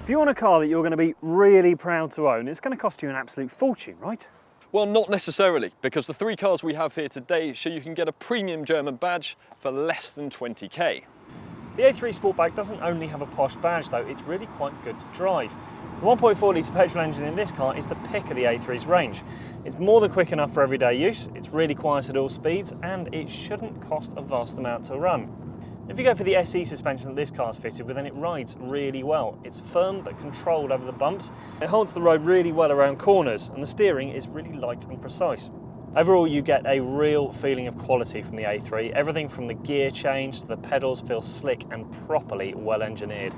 If you want a car that you're going to be really proud to own, it's going to cost you an absolute fortune, right? Well, not necessarily, because the three cars we have here today show you can get a premium German badge for less than 20k. The A3 Sportback doesn't only have a posh badge though, it's really quite good to drive. The 1.4 litre petrol engine in this car is the pick of the A3's range. It's more than quick enough for everyday use, it's really quiet at all speeds, and it shouldn't cost a vast amount to run. If you go for the SE suspension that this car's fitted with, then it rides really well. It's firm but controlled over the bumps. It holds the road really well around corners, and the steering is really light and precise. Overall, you get a real feeling of quality from the A3. Everything from the gear change to the pedals feel slick and properly well engineered.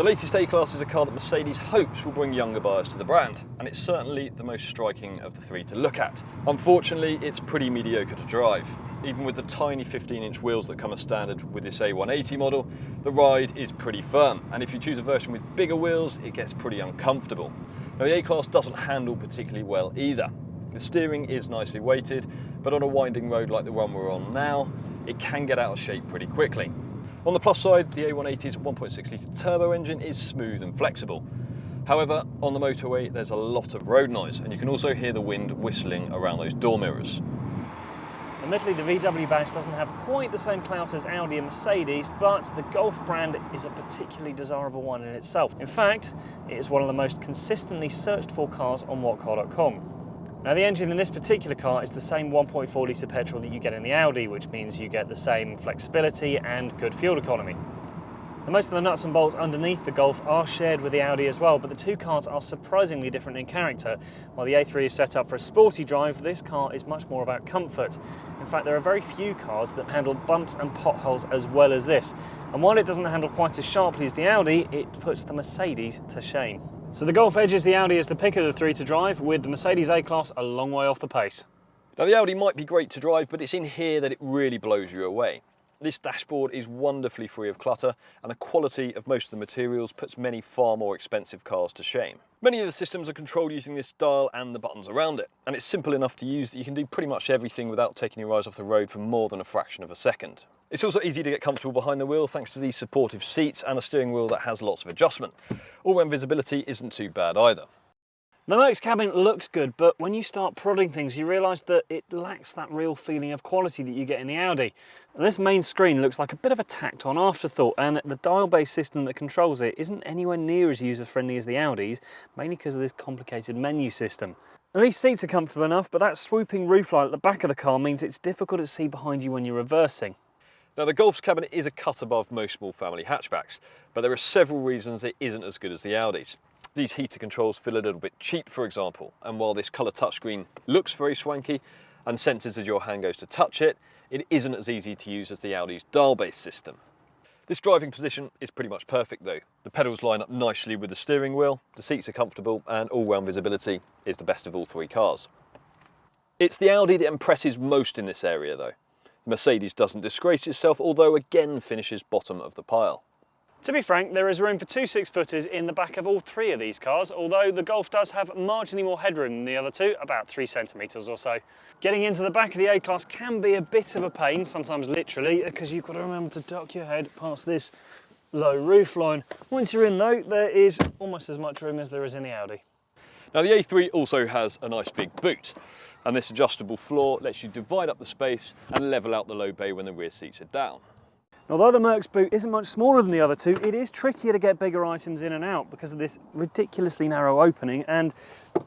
The latest A-Class is a car that Mercedes hopes will bring younger buyers to the brand, and it's certainly the most striking of the three to look at. Unfortunately, it's pretty mediocre to drive. Even with the tiny 15-inch wheels that come as standard with this A180 model, the ride is pretty firm, and if you choose a version with bigger wheels, it gets pretty uncomfortable. Now, the A-Class doesn't handle particularly well either. The steering is nicely weighted, but on a winding road like the one we're on now, it can get out of shape pretty quickly. On the plus side, the A180's 1.6 litre turbo engine is smooth and flexible. However, on the motorway, there's a lot of road noise, and you can also hear the wind whistling around those door mirrors. Admittedly, the VW badge doesn't have quite the same clout as Audi and Mercedes, but the Golf brand is a particularly desirable one in itself. In fact, it is one of the most consistently searched for cars on whatcar.com. Now, the engine in this particular car is the same 1.4 litre petrol that you get in the Audi, which means you get the same flexibility and good fuel economy. Now, most of the nuts and bolts underneath the Golf are shared with the Audi as well, but the two cars are surprisingly different in character. While the A3 is set up for a sporty drive, this car is much more about comfort. In fact, there are very few cars that handle bumps and potholes as well as this. And while it doesn't handle quite as sharply as the Audi, it puts the Mercedes to shame. So the Golf edges the Audi as the pick of the three to drive, with the Mercedes A-Class a long way off the pace. Now, the Audi might be great to drive, but it's in here that it really blows you away. This dashboard is wonderfully free of clutter, and the quality of most of the materials puts many far more expensive cars to shame. Many of the systems are controlled using this dial and the buttons around it, and it's simple enough to use that you can do pretty much everything without taking your eyes off the road for more than a fraction of a second. It's also easy to get comfortable behind the wheel thanks to these supportive seats and a steering wheel that has lots of adjustment. All-round visibility isn't too bad either. The Merc's cabin looks good, but when you start prodding things, you realise that it lacks that real feeling of quality that you get in the Audi. And this main screen looks like a bit of a tacked-on afterthought, and the dial-based system that controls it isn't anywhere near as user-friendly as the Audi's, mainly because of this complicated menu system. And these seats are comfortable enough, but that swooping roofline at the back of the car means it's difficult to see behind you when you're reversing. Now, the Golf's cabin is a cut above most small family hatchbacks, but there are several reasons it isn't as good as the Audi's. These heater controls feel a little bit cheap, for example, and while this colour touchscreen looks very swanky and senses as your hand goes to touch it, it isn't as easy to use as the Audi's dial-based system. This driving position is pretty much perfect though. The pedals line up nicely with the steering wheel, the seats are comfortable, and all-round visibility is the best of all three cars. It's the Audi that impresses most in this area though. Mercedes doesn't disgrace itself, although again finishes bottom of the pile. To be frank, there is room for two 6-footers in the back of all three of these cars, although the Golf does have marginally more headroom than the other two, about 3 centimetres or so. Getting into the back of the A-Class can be a bit of a pain, sometimes literally, because you've got to remember to duck your head past this low roofline. Once you're in though, there is almost as much room as there is in the Audi. Now, the A3 also has a nice big boot, and this adjustable floor lets you divide up the space and level out the low bay when the rear seats are down. Although the Merc's boot isn't much smaller than the other two, it is trickier to get bigger items in and out because of this ridiculously narrow opening and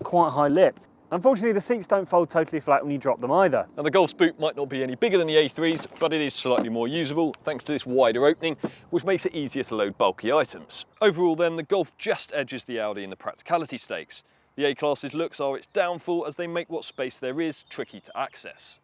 quite high lip. Unfortunately, the seats don't fold totally flat when you drop them either. Now, the Golf's boot might not be any bigger than the A3's, but it is slightly more usable thanks to this wider opening, which makes it easier to load bulky items. Overall then, the Golf just edges the Audi in the practicality stakes. The A-Class's looks are its downfall as they make what space there is tricky to access.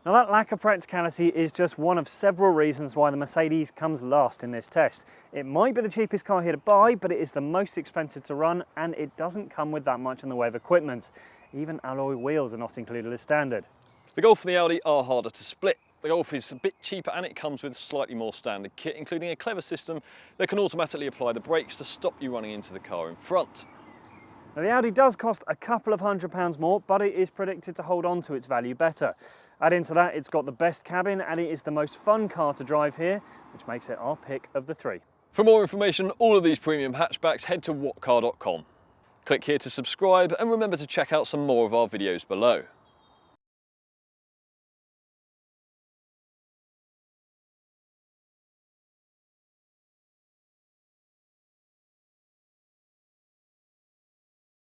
Now, that lack of practicality is just one of several reasons why the Mercedes comes last in this test. It might be the cheapest car here to buy, but it is the most expensive to run, and it doesn't come with that much in the way of equipment. Even alloy wheels are not included as standard. The Golf and the Audi are harder to split. The Golf is a bit cheaper and it comes with slightly more standard kit, including a clever system that can automatically apply the brakes to stop you running into the car in front. Now, the Audi does cost a couple of £100 more, but it is predicted to hold on to its value better. Add into that, it's got the best cabin and it is the most fun car to drive here, which makes it our pick of the three. For more information on all of these premium hatchbacks, head to whatcar.com. Click here to subscribe and remember to check out some more of our videos below.